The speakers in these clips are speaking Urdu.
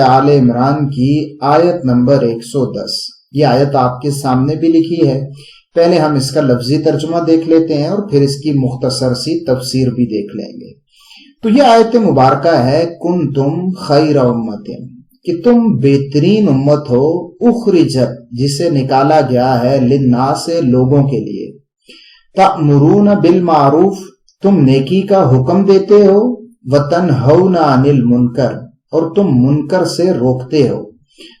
آل عمران کی آیت نمبر 110. یہ آیت آپ کے سامنے بھی لکھی ہے. پہلے ہم اس کا لفظی ترجمہ دیکھ لیتے ہیں اور پھر اس کی مختصر سی تفسیر بھی دیکھ لیں گے. تو یہ آیت مبارکہ ہے کنتم خیر امت، کہ تم بہترین امت ہو، اخرجت جسے نکالا گیا ہے، للناس لوگوں کے لیے، تأمرون بالمعروف تم نیکی کا حکم دیتے ہو، وتنہون عن المنکر اور تم منکر سے روکتے ہو،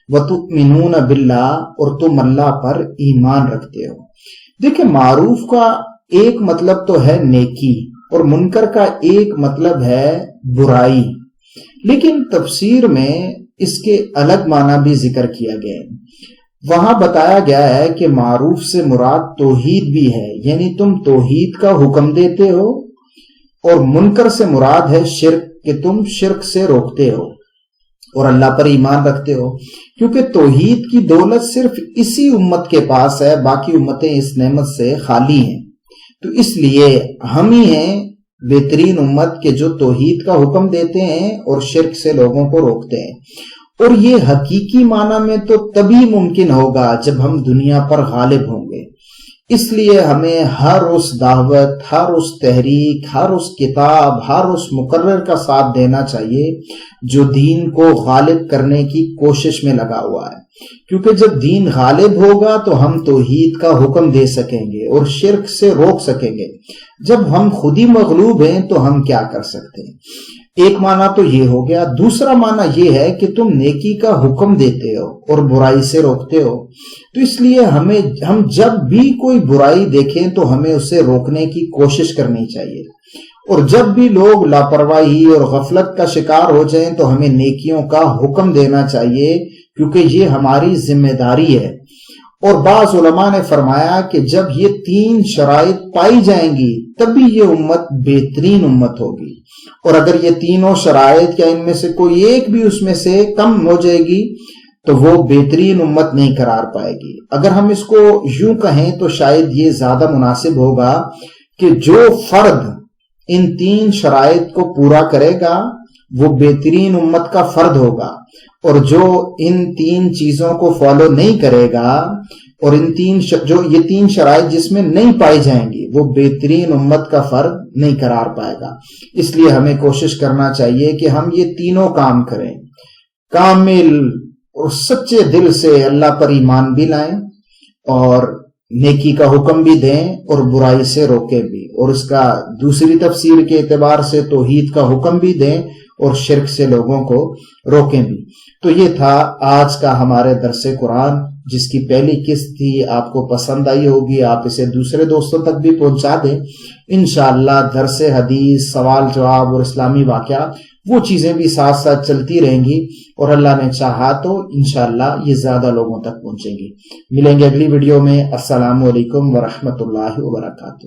وتؤمنون باللہ اور تم اللہ پر ایمان رکھتے ہو. دیکھیں، معروف کا ایک مطلب تو ہے نیکی اور منکر کا ایک مطلب ہے برائی، لیکن تفسیر میں اس کے الگ معنی بھی ذکر کیا گیا ہے. وہاں بتایا گیا ہے کہ معروف سے مراد توحید بھی ہے، یعنی تم توحید کا حکم دیتے ہو، اور منکر سے مراد ہے شرک، کہ تم شرک سے روکتے ہو اور اللہ پر ایمان رکھتے ہو. کیونکہ توحید کی دولت صرف اسی امت کے پاس ہے، باقی امتیں اس نعمت سے خالی ہیں. تو اس لیے ہم ہی ہیں بہترین امت کے جو توحید کا حکم دیتے ہیں اور شرک سے لوگوں کو روکتے ہیں. اور یہ حقیقی معنی میں تو تبھی ممکن ہوگا جب ہم دنیا پر غالب ہوں گے. اس لیے ہمیں ہر اس دعوت، ہر اس تحریک، ہر اس کتاب، ہر اس مقرر کا ساتھ دینا چاہیے جو دین کو غالب کرنے کی کوشش میں لگا ہوا ہے. کیونکہ جب دین غالب ہوگا تو ہم توحید کا حکم دے سکیں گے اور شرک سے روک سکیں گے. جب ہم خود ہی مغلوب ہیں تو ہم کیا کر سکتے ہیں؟ ایک معنی تو یہ ہو گیا. دوسرا معنی یہ ہے کہ تم نیکی کا حکم دیتے ہو اور برائی سے روکتے ہو. تو اس لیے ہم جب بھی کوئی برائی دیکھیں تو ہمیں اسے روکنے کی کوشش کرنی چاہیے، اور جب بھی لوگ لاپرواہی اور غفلت کا شکار ہو جائیں تو ہمیں نیکیوں کا حکم دینا چاہیے، کیونکہ یہ ہماری ذمہ داری ہے. اور بعض علماء نے فرمایا کہ جب یہ تین شرائط پائی جائیں گی تبھی یہ امت بہترین امت ہوگی، اور اگر یہ تینوں شرائط یا ان میں سے کوئی ایک بھی اس میں سے کم ہو جائے گی تو وہ بہترین امت نہیں قرار پائے گی. اگر ہم اس کو یوں کہیں تو شاید یہ زیادہ مناسب ہوگا کہ جو فرد ان تین شرائط کو پورا کرے گا وہ بہترین امت کا فرد ہوگا، اور جو ان تین چیزوں کو فالو نہیں کرے گا اور یہ تین شرائط جس میں نہیں پائی جائیں گی وہ بہترین امت کا فرد نہیں قرار پائے گا. اس لیے ہمیں کوشش کرنا چاہیے کہ ہم یہ تینوں کام کریں، کامل اور سچے دل سے اللہ پر ایمان بھی لائیں اور نیکی کا حکم بھی دیں اور برائی سے روکیں بھی، اور اس کا دوسری تفسیر کے اعتبار سے توحید کا حکم بھی دیں اور شرک سے لوگوں کو روکیں بھی. تو یہ تھا آج کا ہمارے درس قرآن، جس کی پہلی قسط تھی. آپ کو پسند آئی ہوگی، آپ اسے دوسرے دوستوں تک بھی پہنچا دیں. انشاءاللہ درس حدیث، سوال جواب اور اسلامی واقعات وہ چیزیں بھی ساتھ ساتھ چلتی رہیں گی، اور اللہ نے چاہا تو انشاءاللہ یہ زیادہ لوگوں تک پہنچیں گی. ملیں گے اگلی ویڈیو میں. السلام علیکم ورحمۃ اللہ وبرکاتہ.